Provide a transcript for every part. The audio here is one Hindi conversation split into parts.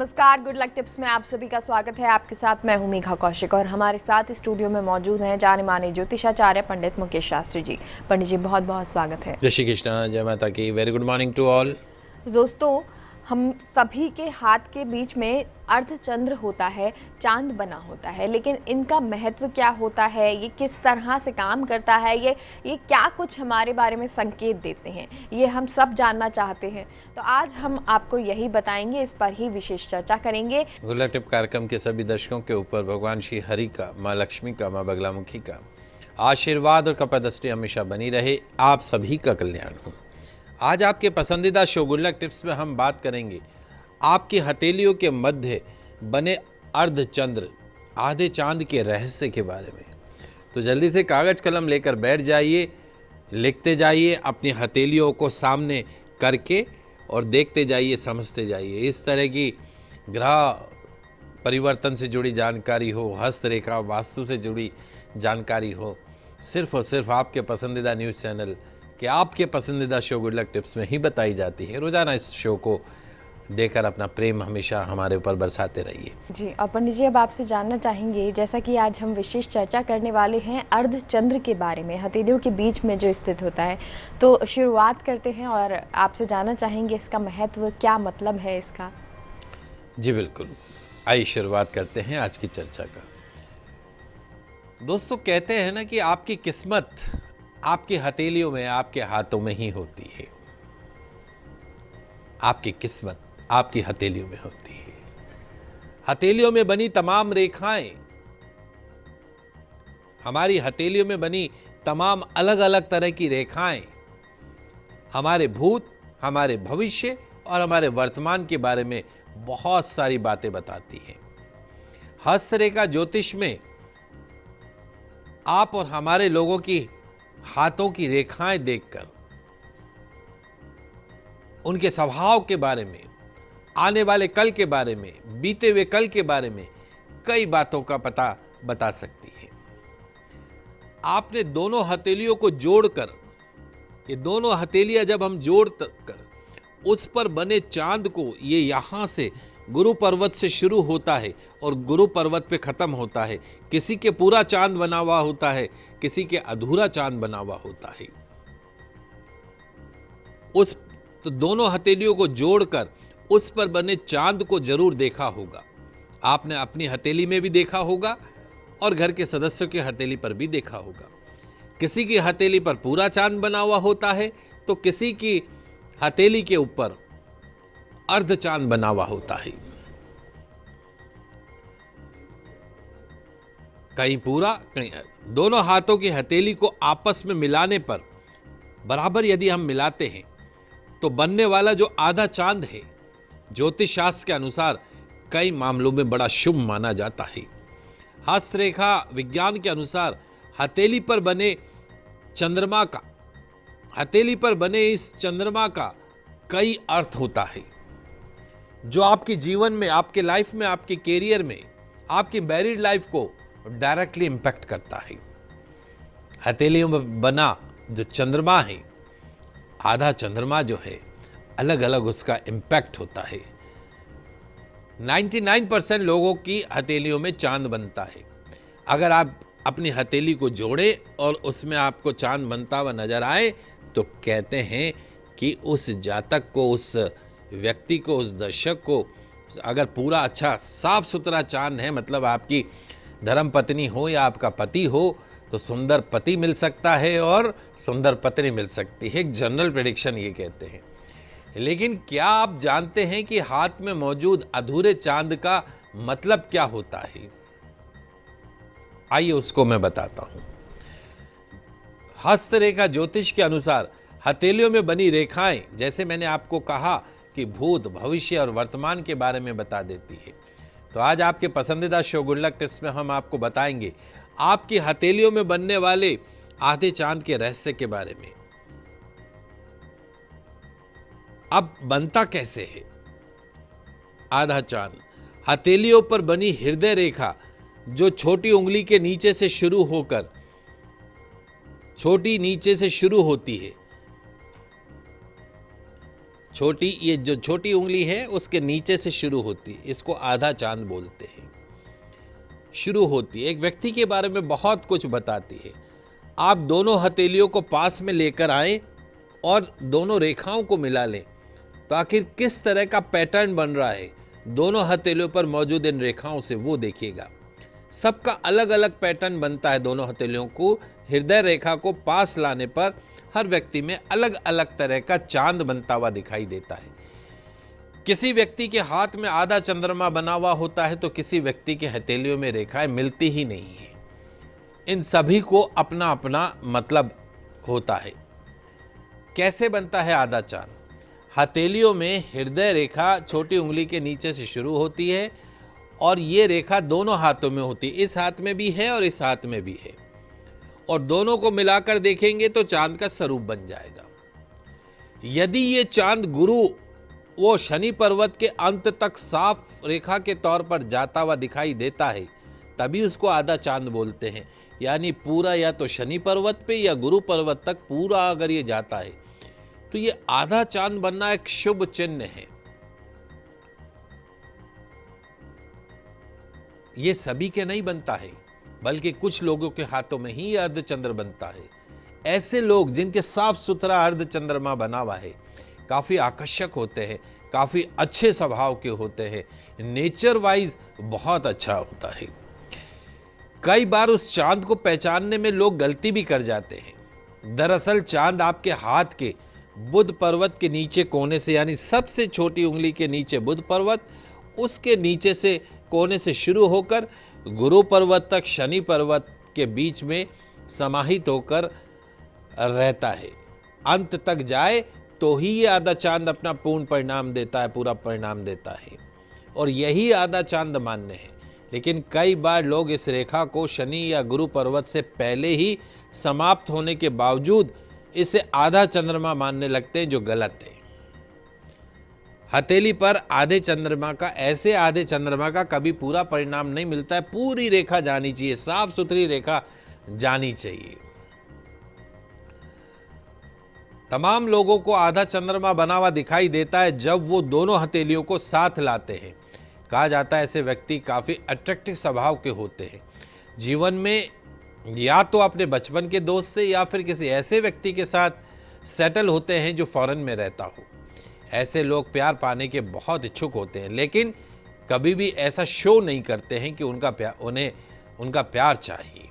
नमस्कार, गुड लक टिप्स में आप सभी का स्वागत है। आपके साथ मैं हूं मेघा कौशिक और हमारे साथ स्टूडियो में मौजूद हैं जाने माने ज्योतिषाचार्य पंडित मुकेश शास्त्री जी। पंडित जी, बहुत बहुत स्वागत है। जय श्री कृष्ण, जय माता की। Very good morning to all. दोस्तों, हम सभी के हाथ के बीच में अर्धचंद्र होता है, चांद बना होता है, लेकिन इनका महत्व क्या होता है, ये किस तरह से काम करता है, ये क्या कुछ हमारे बारे में संकेत देते हैं, ये हम सब जानना चाहते हैं। तो आज हम आपको यही बताएंगे, इस पर ही विशेष चर्चा करेंगे। गुड लक टिप कार्यक्रम के सभी दर्शकों के ऊपर भगवान श्री हरि का, माँ लक्ष्मी का, माँ बगलामुखी का आशीर्वाद और कृपा दृष्टि हमेशा बनी रहे। आप सभी का कल्याण हो। आज आपके पसंदीदा शो गुड लक टिप्स में हम बात करेंगे आपकी हथेलियों के मध्य बने अर्धचंद्र, आधे चांद के रहस्य के बारे में। तो जल्दी से कागज कलम लेकर बैठ जाइए, लिखते जाइए, अपनी हथेलियों को सामने करके और देखते जाइए, समझते जाइए। इस तरह की ग्रह परिवर्तन से जुड़ी जानकारी हो, हस्तरेखा वास्तु से जुड़ी जानकारी हो, सिर्फ और सिर्फ आपके पसंदीदा न्यूज़ चैनल कि आपके पसंदीदा शो गुड लक टिप्स में ही बताई जाती है। रोजाना इस शो को देकर अपना प्रेम हमेशा हमारे ऊपर बरसाते रहिए। जी, और पंडित जी, अब आपसे जानना चाहेंगे, जैसा कि आज हम विशेष चर्चा करने वाले हैं अर्धचंद्र के बारे में, हथेलियों के बीच में जो स्थित होता है, तो शुरुआत करते हैं और आपसे जानना चाहेंगे इसका महत्व, क्या मतलब है इसका। जी बिल्कुल, आइए शुरुआत करते हैं आज की चर्चा का। दोस्तों, कहते हैं ना कि आपकी किस्मत आपकी हथेलियों में, आपके हाथों में ही होती है। आपकी किस्मत आपकी हथेलियों में होती है। हथेलियों में बनी तमाम रेखाएं, हमारी हथेलियों में बनी तमाम अलग अलग तरह की रेखाएं हमारे भूत, हमारे भविष्य और हमारे वर्तमान के बारे में बहुत सारी बातें बताती हैं। हस्तरेखा ज्योतिष में आप और हमारे लोगों की हाथों की रेखाएं देखकर उनके स्वभाव के बारे में, आने वाले कल के बारे में, बीते हुए कल के बारे में कई बातों का पता बता सकती है। आपने दोनों हथेलियों को जोड़कर, ये दोनों हथेलियां जब हम जोड़कर उस पर बने चांद को, ये यहां से गुरु पर्वत से शुरू होता है और गुरु पर्वत पे खत्म होता है। किसी के पूरा चांद बना हुआ होता है, किसी के अधूरा चांद बना हुआ होता है। उस तो दोनों हथेलियों को जोड़कर उस पर बने चांद को जरूर देखा होगा। आपने अपनी हथेली में भी देखा होगा और घर के सदस्यों की हथेली पर भी देखा होगा। किसी की हथेली पर पूरा चांद बना हुआ होता है तो किसी की हथेली के ऊपर अर्ध चांद बना हुआ होता है। कहीं पूरा, कहीं दोनों हाथों की हथेली को आपस में मिलाने पर बराबर यदि हम मिलाते हैं तो बनने वाला जो आधा चांद है, ज्योतिष शास्त्र के अनुसार कई मामलों में बड़ा शुभ माना जाता है। हस्तरेखा विज्ञान के अनुसार हथेली पर बने चंद्रमा का, हथेली पर बने इस चंद्रमा का कई अर्थ होता है जो आपके जीवन में, आपके लाइफ में, आपके कैरियर में, आपकी मैरिड लाइफ को डायरेक्टली इंपैक्ट करता है। हथेलियों में बना जो चंद्रमा है, आधा चंद्रमा जो है, अलग अलग उसका इंपैक्ट होता है। 99% लोगों की हथेलियों में चांद बनता है। अगर आप अपनी हथेली को जोड़े और उसमें आपको चांद बनता हुआ नजर आए तो कहते हैं कि उस जातक को, उस व्यक्ति को, उस दर्शक को अगर पूरा अच्छा साफ सुथरा चांद है, मतलब आपकी धर्म पत्नी हो या आपका पति हो, तो सुंदर पति मिल सकता है और सुंदर पत्नी मिल सकती है। एक जनरल प्रेडिक्शन ये कहते हैं। लेकिन क्या आप जानते हैं कि हाथ में मौजूद अधूरे चांद का मतलब क्या होता है? आइए उसको मैं बताता हूं। हस्तरेखा ज्योतिष के अनुसार हथेलियों में बनी रेखाएं, जैसे मैंने आपको कहा कि भूत, भविष्य और वर्तमान के बारे में बता देती है। तो आज आपके पसंदीदा शो गुड लक टिप्स में हम आपको बताएंगे आपकी हथेलियों में बनने वाले आधे चांद के रहस्य के बारे में। अब बनता कैसे है आधा चांद? हथेलियों पर बनी हृदय रेखा जो छोटी उंगली के नीचे से शुरू होकर, छोटी नीचे से शुरू होती है, छोटी, ये जो छोटी उंगली है उसके नीचे से शुरू होती है, इसको आधा चांद बोलते हैं। शुरू होती है, एक व्यक्ति के बारे में बहुत कुछ बताती है। आप दोनों हथेलियों को पास में लेकर आएं और दोनों रेखाओं को मिला लें तो आखिर किस तरह का पैटर्न बन रहा है दोनों हथेलियों पर मौजूद इन रेखाओं से, वो देखिएगा। सबका अलग अलग पैटर्न बनता है। दोनों हथेलियों को हृदय रेखा को पास लाने पर हर व्यक्ति में अलग अलग तरह का चांद बनता हुआ दिखाई देता है। किसी व्यक्ति के हाथ में आधा चंद्रमा बना हुआ होता है तो किसी व्यक्ति के हथेलियों में रेखाएं मिलती ही नहीं है। इन सभी को अपना अपना मतलब होता है। कैसे बनता है आधा चांद? हथेलियों में हृदय रेखा छोटी उंगली के नीचे से शुरू होती है और ये रेखा दोनों हाथों में होती है। इस हाथ में भी है और इस हाथ में भी है, और दोनों को मिलाकर देखेंगे तो चांद का स्वरूप बन जाएगा। यदि ये चांद गुरु वो शनि पर्वत के अंत तक साफ रेखा के तौर पर जाता हुआ दिखाई देता है तभी उसको आधा चांद बोलते हैं। यानी पूरा या तो शनि पर्वत पे या गुरु पर्वत तक पूरा अगर ये जाता है तो ये आधा चांद बनना एक शुभ चिन्ह है। ये सभी के नहीं बनता है, बल्कि कुछ लोगों के हाथों में ही अर्धचंद्र बनता है। ऐसे लोग जिनके साफ सुथरा अर्धचंद्रमा बना हुआ है काफी आकर्षक होते हैं, काफी अच्छे स्वभाव के होते हैं, नेचर वाइज बहुत अच्छा होता है। कई बार उस चांद को पहचानने में लोग गलती भी कर जाते हैं। दरअसल चांद आपके हाथ के बुध पर्वत के नीचे कोने से, यानी सबसे छोटी उंगली के नीचे बुध पर्वत, उसके नीचे से कोने से शुरू होकर गुरु पर्वत तक शनि पर्वत के बीच में समाहित होकर रहता है। अंत तक जाए तो ही ये आधा चांद अपना पूर्ण परिणाम देता है, पूरा परिणाम देता है, और यही आधा चांद मान्य है। लेकिन कई बार लोग इस रेखा को शनि या गुरु पर्वत से पहले ही समाप्त होने के बावजूद इसे आधा चंद्रमा मानने लगते हैं, जो गलत है। हथेली पर आधे चंद्रमा का, ऐसे आधे चंद्रमा का कभी पूरा परिणाम नहीं मिलता है। पूरी रेखा जानी चाहिए, साफ सुथरी रेखा जानी चाहिए। तमाम लोगों को आधा चंद्रमा बना हुआ दिखाई देता है जब वो दोनों हथेलियों को साथ लाते हैं। कहा जाता है ऐसे व्यक्ति काफी अट्रैक्टिव स्वभाव के होते हैं। जीवन में या तो अपने बचपन के दोस्त से या फिर किसी ऐसे व्यक्ति के साथ सेटल होते हैं जो फॉरेन में रहता हो। ऐसे लोग प्यार पाने के बहुत इच्छुक होते हैं, लेकिन कभी भी ऐसा शो नहीं करते हैं कि उन्हें उनका प्यार चाहिए।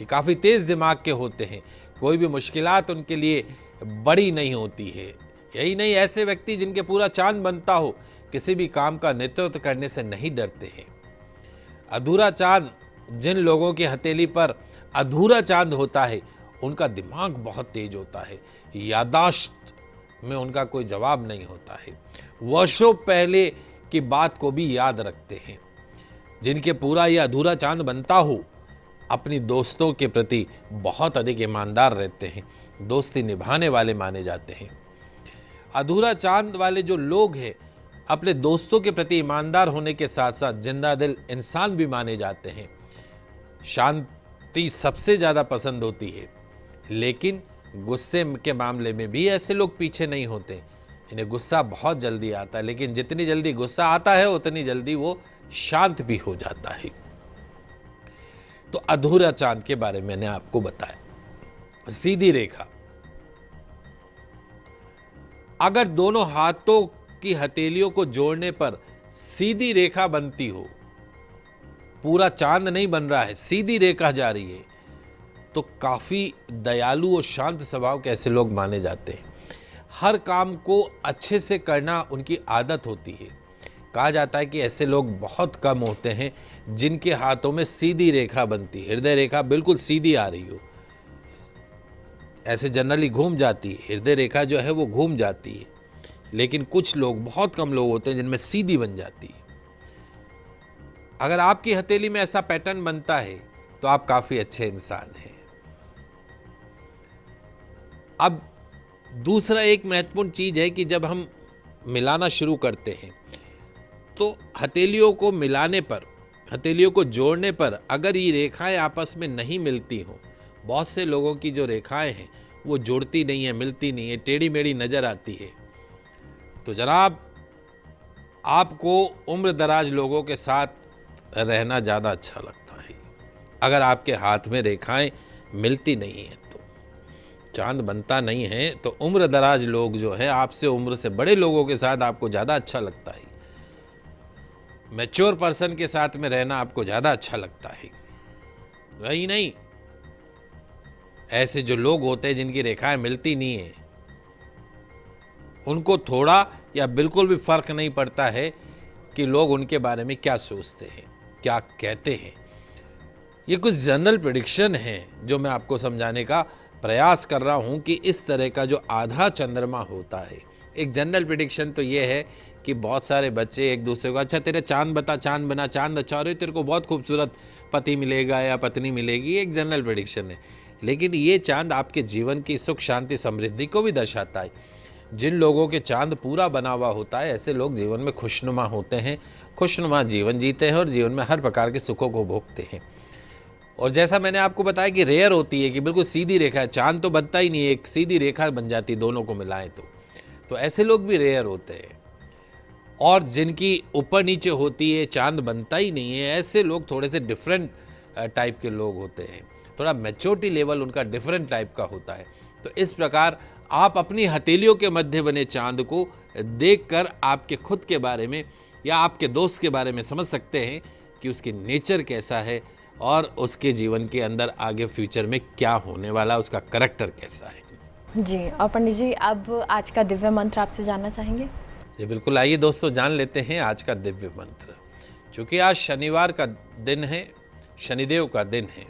ये काफ़ी तेज़ दिमाग के होते हैं, कोई भी मुश्किलात उनके लिए बड़ी नहीं होती है। यही नहीं, ऐसे व्यक्ति जिनके पूरा चांद बनता हो किसी भी काम का नेतृत्व करने से नहीं डरते हैं। अधूरा चांद, जिन लोगों की हथेली पर अधूरा चांद होता है उनका दिमाग बहुत तेज होता है, यादाश्त में उनका कोई जवाब नहीं होता है, वर्षों पहले की बात को भी याद रखते हैं। जिनके पूरा या अधूरा चांद बनता हो अपनी दोस्तों के प्रति बहुत अधिक ईमानदार रहते हैं, दोस्ती निभाने वाले माने जाते हैं। अधूरा चांद वाले जो लोग हैं अपने दोस्तों के प्रति ईमानदार होने के साथ साथ जिंदा दिल इंसान भी माने जाते हैं। शांति सबसे ज़्यादा पसंद होती है, लेकिन गुस्से के मामले में भी ऐसे लोग पीछे नहीं होते। इन्हें गुस्सा बहुत जल्दी आता है, लेकिन जितनी जल्दी गुस्सा आता है उतनी जल्दी वो शांत भी हो जाता है। तो अधूरा चांद के बारे में मैंने आपको बताया। सीधी रेखा, अगर दोनों हाथों की हथेलियों को जोड़ने पर सीधी रेखा बनती हो, पूरा चांद नहीं बन रहा है, सीधी रेखा जा रही है, तो काफी दयालु और शांत स्वभाव के ऐसे लोग माने जाते हैं। हर काम को अच्छे से करना उनकी आदत होती है। कहा जाता है कि ऐसे लोग बहुत कम होते हैं जिनके हाथों में सीधी रेखा बनती है, हृदय रेखा बिल्कुल सीधी आ रही हो। ऐसे जनरली घूम जाती है, हृदय रेखा जो है वो घूम जाती है, लेकिन कुछ लोग, बहुत कम लोग होते हैं जिनमें सीधी बन जाती है। अगर आपकी हथेली में ऐसा पैटर्न बनता है तो आप काफी अच्छे इंसान हैं। अब दूसरा एक महत्वपूर्ण चीज है कि जब हम मिलाना शुरू करते हैं तो हथेलियों को मिलाने पर, हथेलियों को जोड़ने पर अगर ये रेखाएं आपस में नहीं मिलती हो, बहुत से लोगों की जो रेखाएं हैं वो जुड़ती नहीं है, मिलती नहीं है, टेढ़ी मेढ़ी नजर आती है, तो जनाब आपको उम्र दराज लोगों के साथ रहना ज़्यादा अच्छा लगता है। अगर आपके हाथ में रेखाएं मिलती नहीं हैं तो चांद बनता नहीं है, तो उम्र दराज लोग जो है आपसे उम्र से बड़े लोगों के साथ आपको ज़्यादा अच्छा लगता है। मैच्योर पर्सन के साथ में रहना आपको ज़्यादा अच्छा लगता है। वही नहीं, ऐसे जो लोग होते हैं जिनकी रेखाएं मिलती नहीं है, उनको थोड़ा या बिल्कुल भी फर्क नहीं पड़ता है कि लोग उनके बारे में क्या सोचते हैं, क्या कहते हैं। ये कुछ जनरल प्रेडिक्शन है जो मैं आपको समझाने का प्रयास कर रहा हूं कि इस तरह का जो आधा चंद्रमा होता है। एक जनरल प्रेडिक्शन तो ये है कि बहुत सारे बच्चे एक दूसरे को, अच्छा तेरे चांद बता, चांद बना, चांद अच्छा हो रहा है, तेरे को बहुत खूबसूरत पति मिलेगा या पत्नी मिलेगी, एक जनरल प्रेडिक्शन है। लेकिन ये चांद आपके जीवन की सुख शांति समृद्धि को भी दर्शाता है। जिन लोगों के चांद पूरा बना हुआ होता है, ऐसे लोग जीवन में खुशनुमा होते हैं, खुशनुमा जीवन जीते हैं और जीवन में हर प्रकार के सुखों को भोगते हैं। और जैसा मैंने आपको बताया कि रेयर होती है कि बिल्कुल सीधी रेखा है, चांद तो बनता ही नहीं है, एक सीधी रेखा बन जाती है दोनों को मिलाएं तो ऐसे लोग भी रेयर होते हैं। और जिनकी ऊपर नीचे होती है, चांद बनता ही नहीं है, ऐसे लोग थोड़े से डिफरेंट टाइप के लोग होते हैं। थोड़ा मैच्योरिटी लेवल उनका डिफरेंट टाइप का होता है। तो इस प्रकार आप अपनी हथेलियों के मध्य बने चांद को देखकर आपके खुद के बारे में या आपके दोस्त के बारे में समझ सकते हैं कि उसकी नेचर कैसा है और उसके जीवन के अंदर आगे फ्यूचर में क्या होने वाला, उसका करैक्टर कैसा है। जी, और पंडित जी अब आज का दिव्य मंत्र आपसे जानना चाहेंगे। जी बिल्कुल, आइए दोस्तों जान लेते हैं आज का दिव्य मंत्र। चूँकि आज शनिवार का दिन है, शनिदेव का दिन है।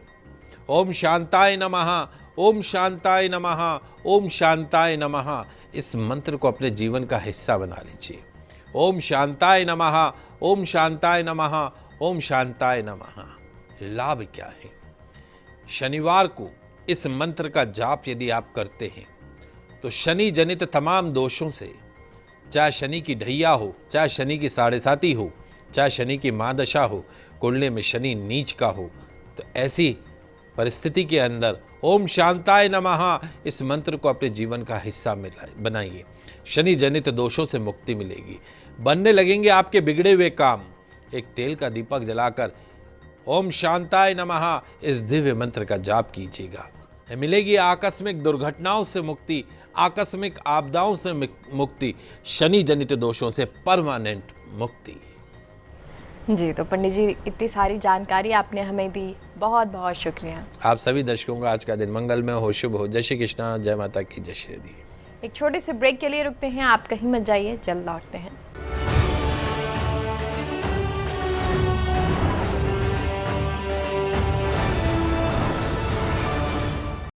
ओम शांताय नमः, ओम शांताय नमः, ओम शांताय नमः। इस मंत्र को अपने जीवन का हिस्सा बना लीजिए। ओम शांताय नमः, ओम शांताय नमः, ओम शांताय नमः। लाभ क्या है? शनिवार को इस मंत्र का जाप यदि आप करते हैं तो शनि जनित तमाम दोषों से, चाहे शनि की ढैया हो, चाहे शनि की साढ़े साती हो, चाहे शनि की महादशा हो, कुंडली में शनि नीच का हो, तो ऐसी परिस्थिति के अंदर ओम शांताय नमः इस मंत्र को अपने जीवन का हिस्सा बनाइए। शनि जनित दोषों से मुक्ति मिलेगी, बनने लगेंगे आपके बिगड़े हुए काम। एक तेल का दीपक जलाकर ओम शांताय नमः इस दिव्य मंत्र का जाप कीजिएगा। मिलेगी आकस्मिक दुर्घटनाओं से मुक्ति, आकस्मिक आपदाओं से मुक्ति, शनि जनित दोषों से परमानेंट मुक्ति। जी, तो पंडित जी इतनी सारी जानकारी आपने हमें दी, बहुत बहुत शुक्रिया। आप सभी दर्शकों का आज का दिन मंगलमय हो, शुभ हो। जय श्री कृष्णा, जय माता की जय श्री। एक छोटे से ब्रेक के लिए रुकते हैं, आप कहीं मत जाइए, जल्द लौटते हैं।